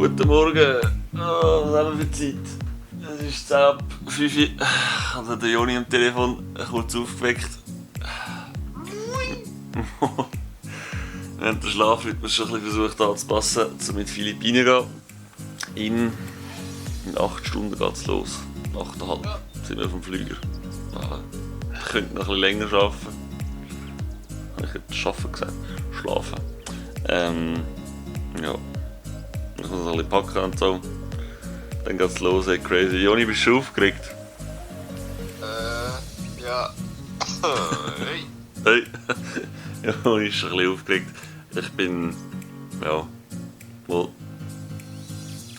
Guten Morgen. Oh, was haben wir für Zeit? Es ist 10 ab 5 Uhr. Ich habe den Joni am Telefon kurz aufgeweckt. Während der Schlafrhythmus schon ein bisschen versucht anzupassen, um mit Philippinen zu gehen. In 8 Stunden geht es los. 8,5 sind wir auf dem Flüger. Ich könnte noch ein bisschen länger arbeiten. Ich hätte arbeiten gesagt. Schlafen. Ja. Ich muss noch ein bisschen packen und so. Dann geht's los, ey, crazy. Joni, bist du aufgeregt? Ja. Hey. Hey. Joni ist schon ein bisschen aufgeregt. Ich bin, ja, wohl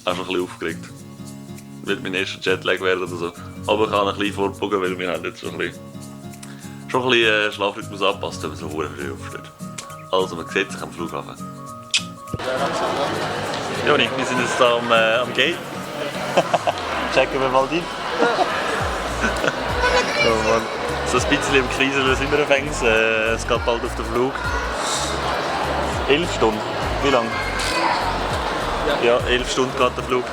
auch schon ein bisschen aufgeregt. Wird mein erster Jetlag werden oder so. Aber ich kann ein bisschen vorbogen, weil wir haben jetzt schon ein bisschen Schlafrhythmus anpasst, wenn man so früh aufsteht. Also, man sieht sich am Flughafen. Joni, wir sind jetzt hier am Gate. Checken wir mal rein. Oh Mann. So ein bisschen im Kriseln sind wir anfangs. Es geht bald auf den Flug. 11 Stunden. Wie lange? Ja, 11 Stunden geht der Flug.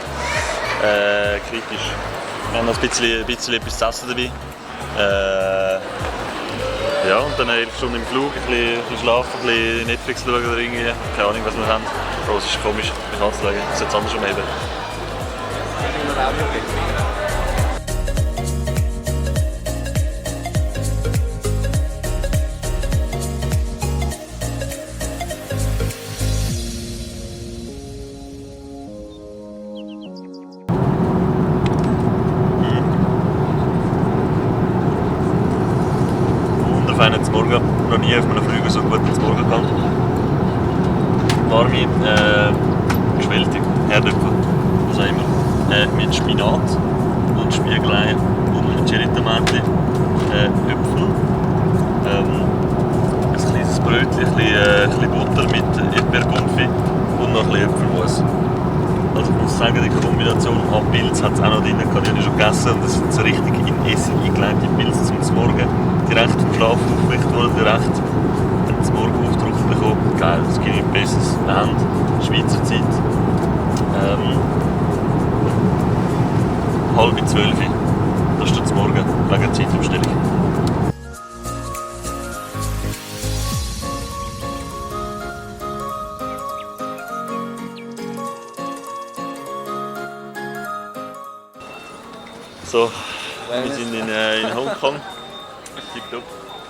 Kritisch. Wir haben noch ein bisschen etwas zu essen dabei. Ja, und dann 11 Stunden im Flug, ein bisschen schlafen, ein bisschen Netflix schauen oder irgendwie. Keine Ahnung, was wir haben. Bro, es ist komisch, ich kann es sagen. Ich sollte es anders umheben. Wunderfeiner zum Morgen. Noch nie auf einem Flüger so gut zum Morgen gegangen. Warme, geschwellte Herdöpfel, was auch immer. Mit Spinat und Spiegelei und Cherry-Tomaten, Äpfel, ein kleines Brötchen, ein bisschen Butter mit Erdbeerkonfit und noch ein bisschen Äpfelmus. Also ich muss sagen, die Kombination an Pilz hat es auch noch drin, die habe ich schon gegessen und das sind so richtig in Essig eingelegte Pilze zum Morgen. Direkt vom Schlaf aufgeweckt worden, direkt zum Morgen aufgedruckt bekommen. Geil, das gibt nicht besseres. Wir haben Schweizer Zeit. 11:30. Das ist zum Morgen, wegen der Zeitumstellung. So, wir sind in Hongkong. Tipptopp.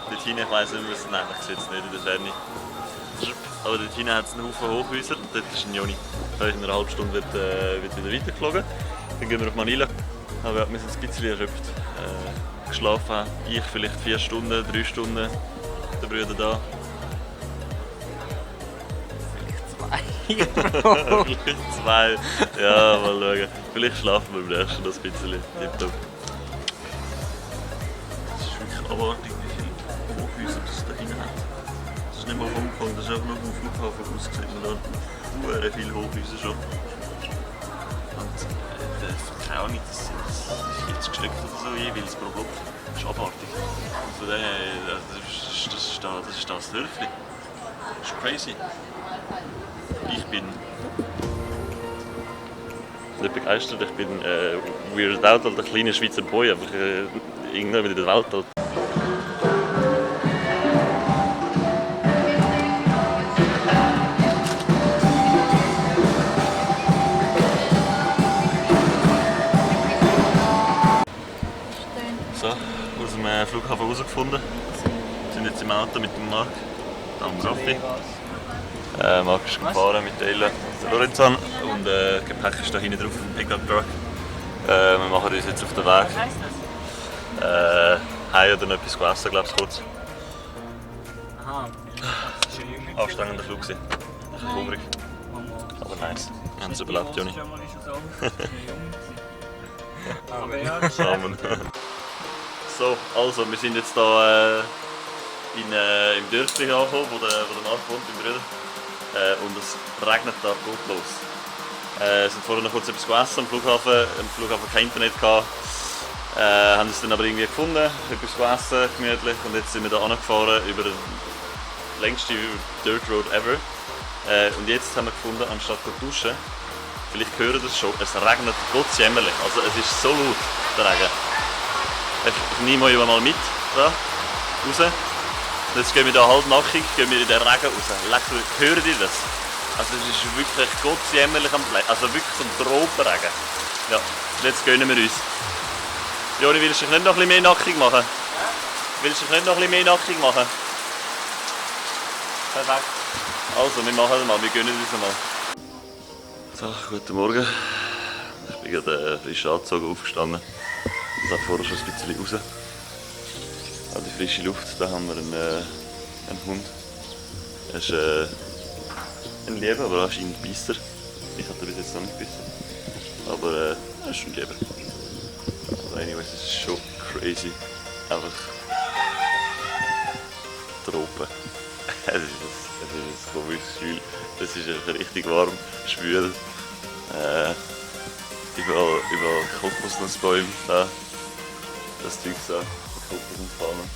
Dort hinten, ich weiss nicht, was nein, ich sehe es nicht in der Ferne. Aber dort hinten hat es einen Haufen Hochhäuser und dort ist ein Joni. In einer halben Stunde wird wieder weitergeflogen. Dann gehen wir auf Manila. Aber ja, wir sind ein bisschen erschöpft. Geschlafen, ich vielleicht 4 Stunden, 3 Stunden. Der Brüder da. Vielleicht 2. Ja, mal schauen. Vielleicht schlafen wir beim nächsten noch ein bisschen. Tipptopp. Das ist wirklich abartig, wie viele Hochhäuser das da hinten hat. Das ist nicht mal Hongkong, das ist einfach nur vom Flughafen aus. Sieht man da sehr viele Hochhäuser schon. Und keine Ahnung, das ist jetzt gesteckt oder so jeweils pro Block. Das ist abartig. Und von daher, das ist das Dörfli. Das ist crazy. Ich bin nicht begeistert, ich bin weirded out als ein kleiner Schweizer Boy, einfach irgendwann in der Welt halt. So, aus dem Flughafen rausgefunden. Wir sind jetzt im Auto mit dem Marc, am Raffi. Marc ist gefahren mit der Ella und Lorenzan und Gepäck ist da hinten drauf im Pickup-Truck. Wir machen uns jetzt auf den Weg. Heim oder noch etwas essen, glaube ich, kurz. Aha. Anstrengender Flug gewesen. Ein bisschen hungrig. Aber nice. Wir haben es überlebt, Joni. Zusammen. So, also wir sind jetzt hier im Dörfli angekommen, wo der Marc wohnt, mein Bruder. Und es regnet da gottlos. Wir sind vorher noch kurz etwas gegessen am Flughafen kein Internet gehabt. Haben es dann aber irgendwie gefunden, etwas gegessen, gemütlich, und jetzt sind wir hier angefahren über den längsten Dirt Road ever. Und jetzt haben wir gefunden, anstatt zu duschen, vielleicht hören das schon, es regnet gottsjämmerlich. Also es ist so laut, der Regen. Ich nehme euch mal mit, da, raus. Und jetzt gehen wir da halbnackig, gehen wir in den Regen raus. Hört ihr das? Also es ist wirklich gottsjämmerlich am Platz, also wirklich so ein Tropenregen. Ja, jetzt gönnen wir uns. Joni, willst du dich nicht noch ein bisschen mehr nackig machen? Willst du dich nicht noch ein bisschen mehr nackig machen? Perfekt. Also, wir machen es mal, wir gönnen uns mal. So, guten Morgen. Ich bin gerade frisch angezogen, aufgestanden. Und habe vorher schon ein bisschen raus. An die frische Luft, da haben wir einen Hund. Er ist ein Lieber, aber anscheinend beißt er. Ich hatte bis jetzt noch nicht gebissen. Aber er ist ein Lieber. Also anyways, es ist schon crazy. Einfach Tropen. Es ist ein komisches Gefühl. Es ist einfach richtig warm, schwül. Überall Kokosnussbäume da. Das Zeug da, Kokosnusspalmen.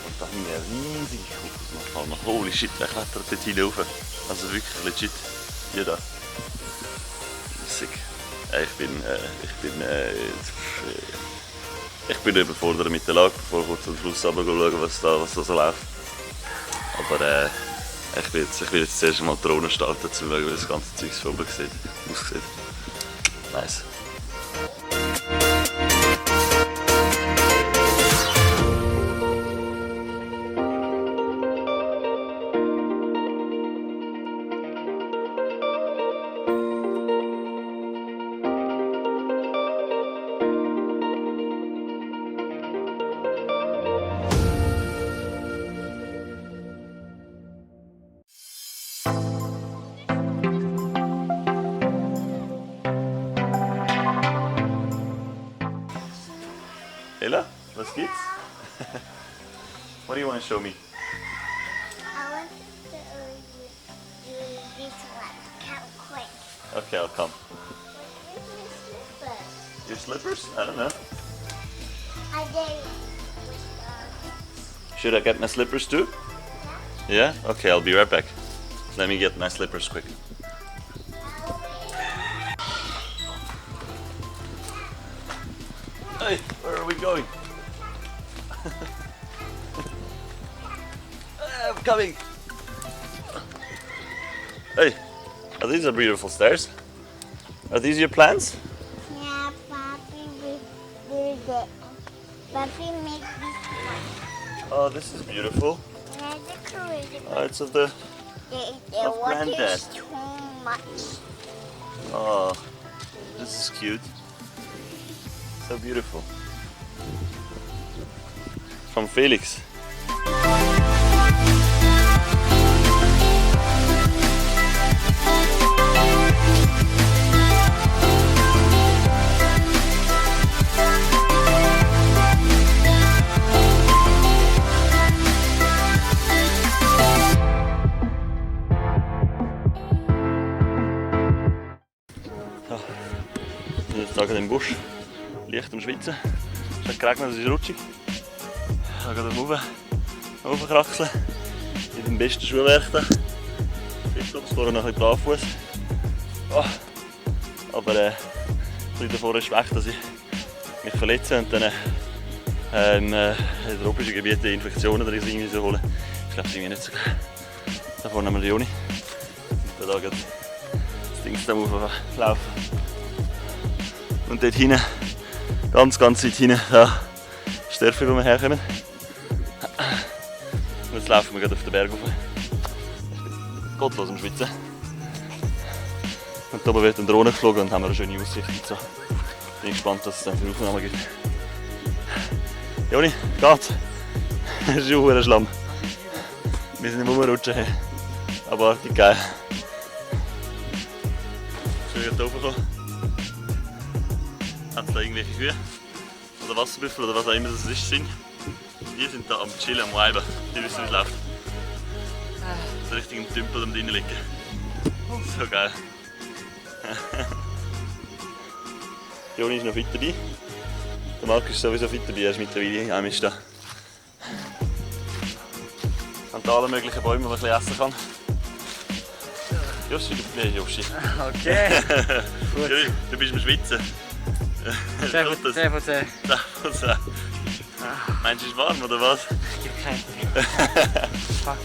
Und da haben wir eine riesige Kokosnusspalme. Holy shit, der klettert dort hinauf. Also wirklich legit. Hier da. Sick. Ich bin überfordert mit der Lage, bevor wir zum Schluss schauen, was da so läuft. Aber ich will jetzt zuerst mal die Drohne starten, um zu schauen, wie das ganze Zeug von oben aussieht. Nice. Ella, was gibt's? What do you want to show me? I want to do this one. Come quick. Okay, I'll come. Where's my slippers? Your slippers? I don't know. I did. Should I get my slippers too? Yeah? Okay, I'll be right back. Let me get my slippers quick. Hey, where are we going? I'm coming. Hey, these are beautiful stairs. Are these your plants? Yeah, Papi will do that. Papi make this one. Oh, this is beautiful. Yeah, the crazy. Oh, it's of the. The Of water Granddad. is too much. Oh, this is cute. So beautiful. From Felix. Ich bin jetzt da gerade im Busch, leicht am Schwitzen. Es hat geregnet, es ist rutschig. Ich habe gerade raufkraxeln. In dem besten Schuhwerk da. Flipflops, vorher noch ein bisschen barfuß. Oh. Aber ein bisschen davor ist weg, dass ich mich verletze und dann in tropischen Gebieten Infektionen oder irgendwie so holen. Ich glaube, es ist irgendwie nicht so geil. Da vorne haben wir die Joni. Und da geht das Ding da auflaufen. Und dort hinten, ganz weit hinten, da ist der Dörfer, wo wir herkommen. Und jetzt laufen wir gerade auf den Berg rauf. Ich bin gottlos am Schwitzen. Und da oben wird eine Drohne geflogen und haben wir eine schöne Aussicht. So. Bin gespannt, was es dann für Aufnahmen gibt. Joni, geht's? Das ist schon ein Schlamm. Wir sind im Rumrutschen. Abartig geil. Schön hier oben kommen. Hat es da irgendwelche Kühe? Oder Wasserbüffel oder was auch immer das ist sind. Die sind da am Chillen, am Weiben. Die wissen, wie es läuft. So richtig im Tümpel am drinnen liegen. So geil. Joni ist noch fit dabei. Der Marc ist sowieso fit dabei, er ist mittlerweile heimisch da. Und alle möglichen Bäume, die man ein bisschen essen kann. Jossi, nee, Joschi. Okay. Gut. Du bist im Schwitzen. 10 von 10. 10 von 10. Meinst du, es ist warm oder was? Ich gebe keinen. Fuck.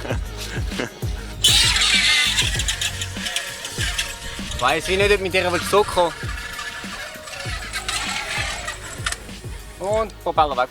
Weiss ich nicht, ob mit dir zurückkommen. Und Propeller weg.